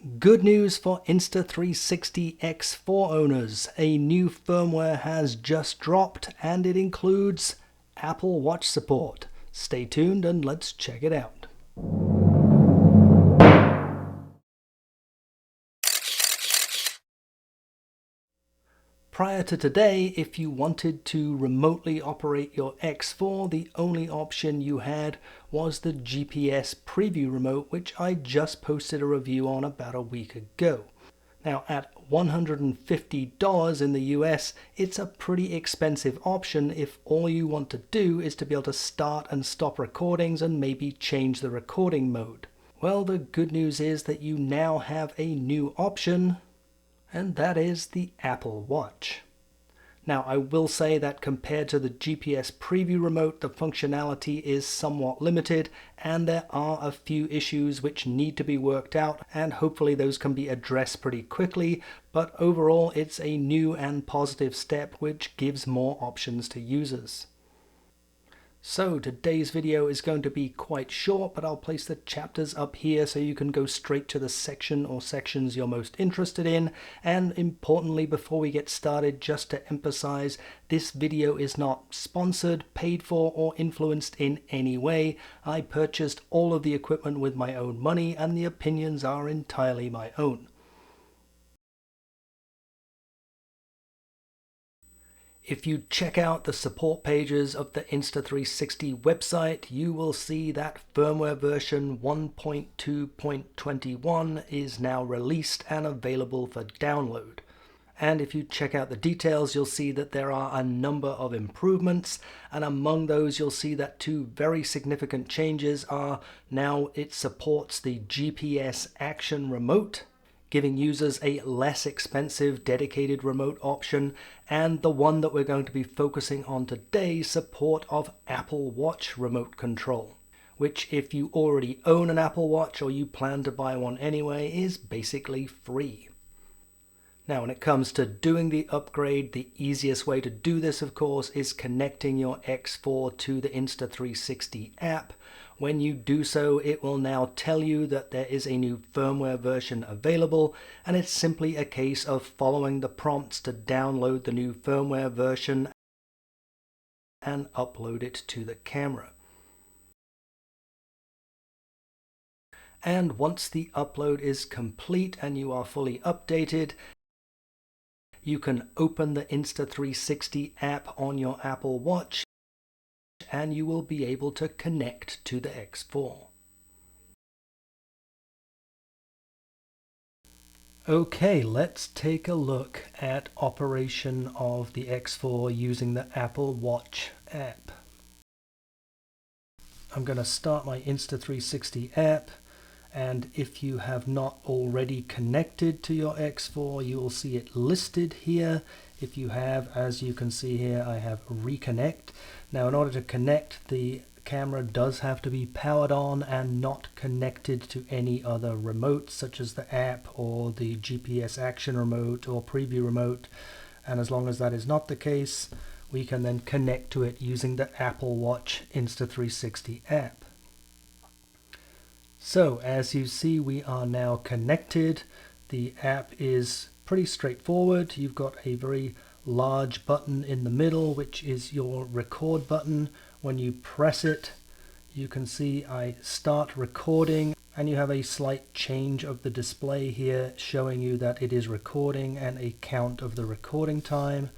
Good news for Insta360 X4 owners. A new firmware has just dropped and it includes Apple Watch support. Stay tuned and let's check it out. Prior to today, if you wanted to remotely operate your X4, the only option you had was the GPS preview remote, which I just posted a review on about a week ago. Now, at $150 in the US, it's a pretty expensive option if all you want to do is to be able to start and stop recordings and maybe change the recording mode. Well, the good news is that you now have a new option, and that is the Apple Watch. Now, I will say that compared to the GPS preview remote, the functionality is somewhat limited, and there are a few issues which need to be worked out, and hopefully those can be addressed pretty quickly, but overall it's a new and positive step which gives more options to users. So today's video is going to be quite short, but I'll place the chapters up here so you can go straight to the section or sections you're most interested in. And importantly, before we get started, just to emphasize, this video is not sponsored, paid for, or influenced in any way. I purchased all of the equipment with my own money, and the opinions are entirely my own. If you check out the support pages of the Insta360 website, you will see that firmware version 1.2.21 is now released and available for download. And if you check out the details, you'll see that there are a number of improvements, and among those you'll see that two very significant changes are now it supports the GPS action remote, giving users a less expensive dedicated remote option, and the one that we're going to be focusing on today, support of Apple Watch remote control, which if you already own an Apple Watch or you plan to buy one anyway, is basically free. Now, when it comes to doing the upgrade, the easiest way to do this, of course, is connecting your X4 to the Insta360 app. When you do so, it will now tell you that there is a new firmware version available, and it's simply a case of following the prompts to download the new firmware version and upload it to the camera. And once the upload is complete and you are fully updated, you can open the Insta360 app on your Apple Watch and you will be able to connect to the X4. Okay, let's take a look at operation of the X4 using the Apple Watch app. I'm going to start my Insta360 app. And if you have not already connected to your X4, you will see it listed here. If you have, as you can see here, I have reconnect. Now, in order to connect, the camera does have to be powered on and not connected to any other remotes, such as the app or the GPS action remote or preview remote. And as long as that is not the case, we can then connect to it using the Apple Watch Insta360 app. So as you see, we are now connected. The app is pretty straightforward. You've got a very large button in the middle, which is your record button. When you press it, you can see I start recording, and you have a slight change of the display here showing you that it is recording and a count of the recording time,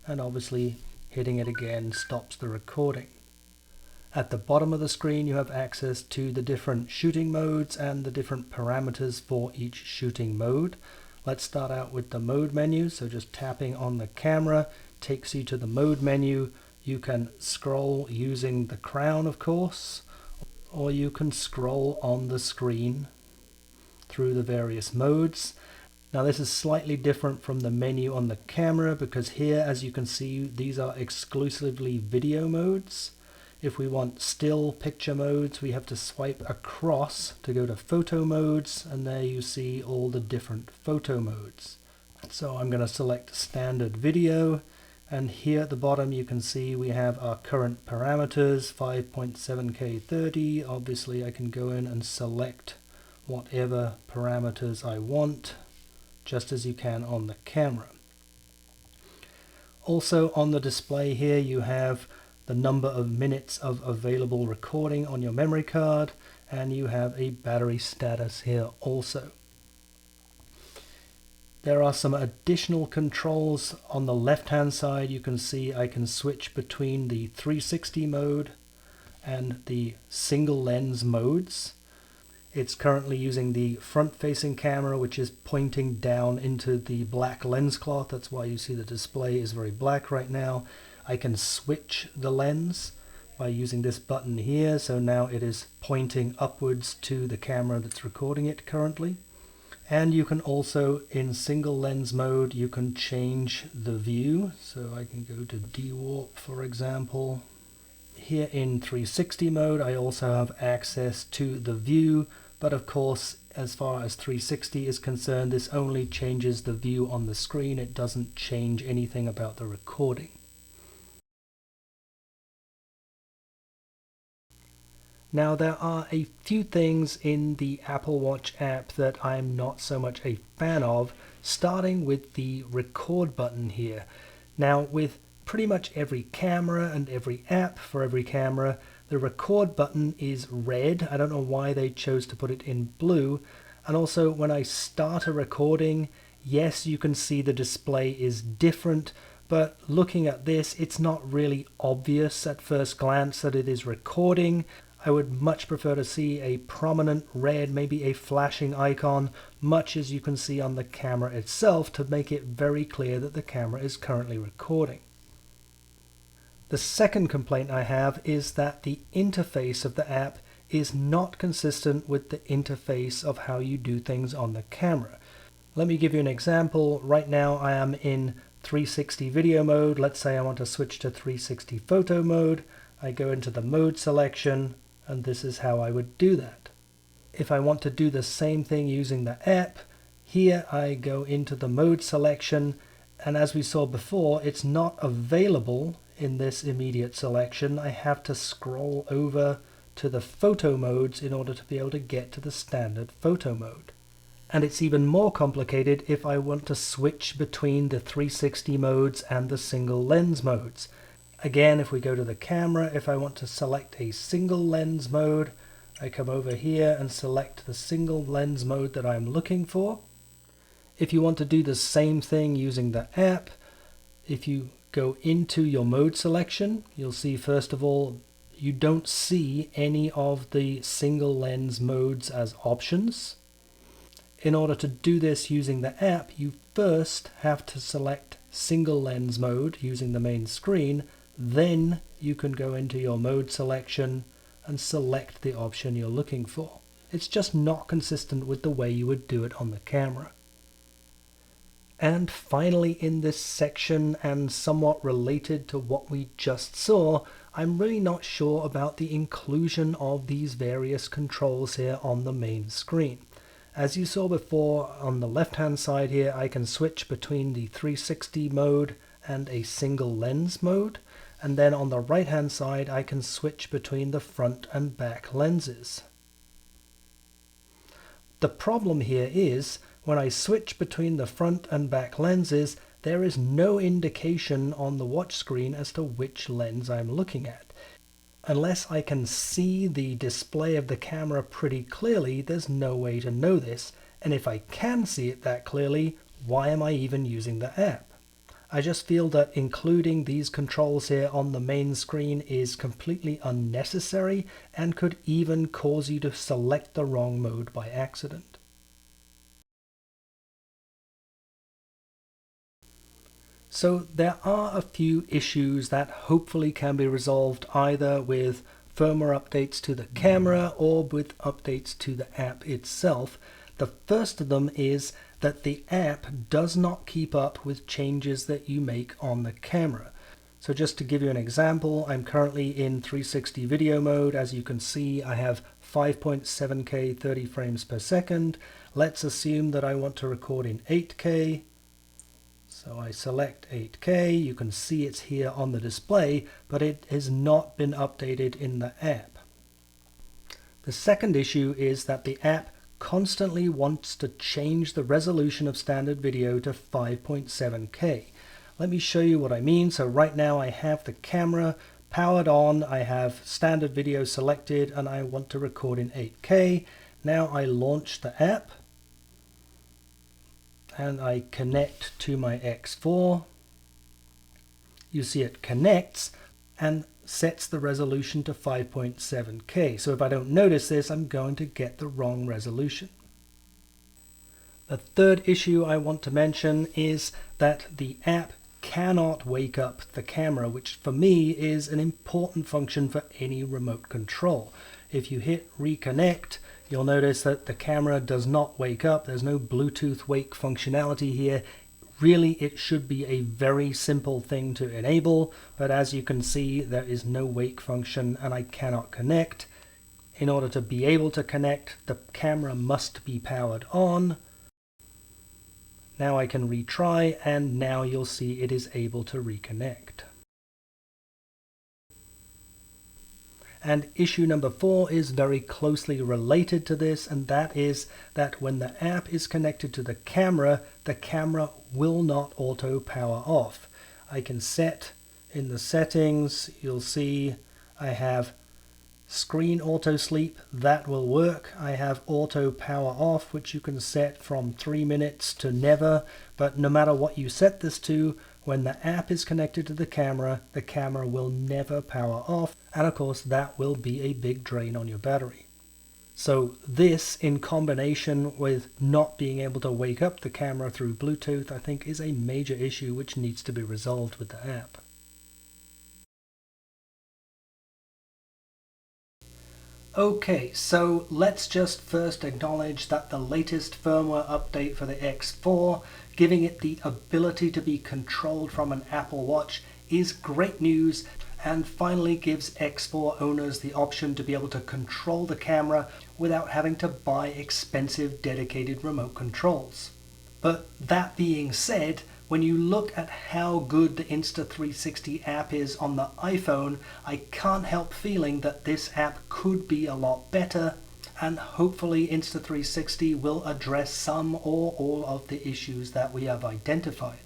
and obviously hitting it again stops the recording. At the bottom of the screen, you have access to the different shooting modes and the different parameters for each shooting mode. Let's start out with the mode menu. So just tapping on the camera takes you to the mode menu. You can scroll using the crown, of course, or you can scroll on the screen through the various modes. Now, this is slightly different from the menu on the camera because here, as you can see, these are exclusively video modes. If we want still picture modes, we have to swipe across to go to photo modes, and there you see all the different photo modes. So I'm going to select standard video, and here at the bottom you can see we have our current parameters, 5.7K 30. Obviously I can go in and select whatever parameters I want, just as you can on the camera. Also on the display here you have the number of minutes of available recording on your memory card, and you have a battery status here also. There are some additional controls on the left hand side. You can see I can switch between the 360 mode and the single lens modes. It's currently using the front-facing camera, which is pointing down into the black lens cloth. That's why you see the display is very black right now. I can switch the lens by using this button here, so now it is pointing upwards to the camera that's recording it currently. And you can also, in single lens mode, you can change the view. So I can go to de-warp, for example. Here in 360 mode, I also have access to the view, but of course, as far as 360 is concerned, this only changes the view on the screen. It doesn't change anything about the recording. Now, there are a few things in the Apple Watch app that I'm not so much a fan of, starting with the record button here. Now, with pretty much every camera and every app for every camera, the record button is red. I don't know why they chose to put it in blue. And also, when I start a recording, yes, you can see the display is different, but looking at this, it's not really obvious at first glance that it is recording. I would much prefer to see a prominent red, maybe a flashing icon, much as you can see on the camera itself, to make it very clear that the camera is currently recording. The second complaint I have is that the interface of the app is not consistent with the interface of how you do things on the camera. Let me give you an example. Right now I am in 360 video mode. Let's say I want to switch to 360 photo mode. I go into the mode selection, and this is how I would do that. If I want to do the same thing using the app, here I go into the mode selection, and as we saw before, it's not available in this immediate selection. I have to scroll over to the photo modes in order to be able to get to the standard photo mode. And it's even more complicated if I want to switch between the 360 modes and the single lens modes. Again, if we go to the camera, if I want to select a single lens mode, I come over here and select the single lens mode that I'm looking for. If you want to do the same thing using the app, if you go into your mode selection, you'll see first of all, you don't see any of the single lens modes as options. In order to do this using the app, you first have to select single lens mode using the main screen. Then you can go into your mode selection and select the option you're looking for. It's just not consistent with the way you would do it on the camera. And finally, in this section, and somewhat related to what we just saw, I'm really not sure about the inclusion of these various controls here on the main screen. As you saw before, on the left hand side here, I can switch between the 360 mode and a single lens mode. And then on the right hand side, I can switch between the front and back lenses. The problem here is, when I switch between the front and back lenses, there is no indication on the watch screen as to which lens I'm looking at. Unless I can see the display of the camera pretty clearly, there's no way to know this. And if I can see it that clearly, why am I even using the app? I just feel that including these controls here on the main screen is completely unnecessary and could even cause you to select the wrong mode by accident. So there are a few issues that hopefully can be resolved either with firmware updates to the camera or with updates to the app itself. The first of them is that the app does not keep up with changes that you make on the camera. So just to give you an example, I'm currently in 360 video mode. As you can see, I have 5.7K 30 frames per second. Let's assume that I want to record in 8K. So I select 8K. You can see it's here on the display, but it has not been updated in the app. The second issue is that the app constantly wants to change the resolution of standard video to 5.7K. Let me show you what I mean. So right now I have the camera powered on, I have standard video selected, and I want to record in 8K. Now I launch the app and I connect to my X4. You see it connects and sets the resolution to 5.7K. So if I don't notice this, I'm going to get the wrong resolution. The third issue I want to mention is that the app cannot wake up the camera, which for me is an important function for any remote control. If you hit reconnect, you'll notice that the camera does not wake up. There's no Bluetooth wake functionality here. Really, it should be a very simple thing to enable, but as you can see, there is no wake function and I cannot connect. In order to be able to connect, the camera must be powered on. Now I can retry, and now you'll see it is able to reconnect. And issue number 4 is very closely related to this, and that is that when the app is connected to the camera will not auto power off. I can set in the settings, you'll see I have screen auto sleep, that will work. I have auto power off, which you can set from 3 minutes to never, but no matter what you set this to, when the app is connected to the camera will never power off, and of course that will be a big drain on your battery. So this, in combination with not being able to wake up the camera through Bluetooth, I think is a major issue which needs to be resolved with the app. Okay, so let's just first acknowledge that the latest firmware update for the X4, giving it the ability to be controlled from an Apple Watch, is great news and finally gives X4 owners the option to be able to control the camera without having to buy expensive dedicated remote controls. But that being said, when you look at how good the Insta360 app is on the iPhone, I can't help feeling that this app could be a lot better, and hopefully Insta360 will address some or all of the issues that we have identified.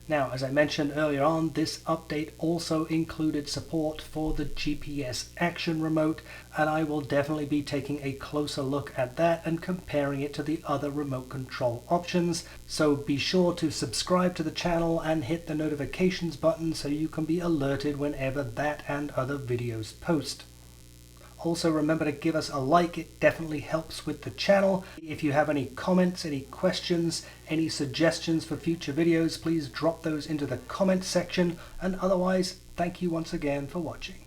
Now, as I mentioned earlier on, this update also included support for the GPS action remote, and I will definitely be taking a closer look at that and comparing it to the other remote control options. So be sure to subscribe to the channel and hit the notifications button so you can be alerted whenever that and other videos post. Also remember to give us a like, it definitely helps with the channel. If you have any comments, any questions, any suggestions for future videos, please drop those into the comment section, and otherwise, thank you once again for watching.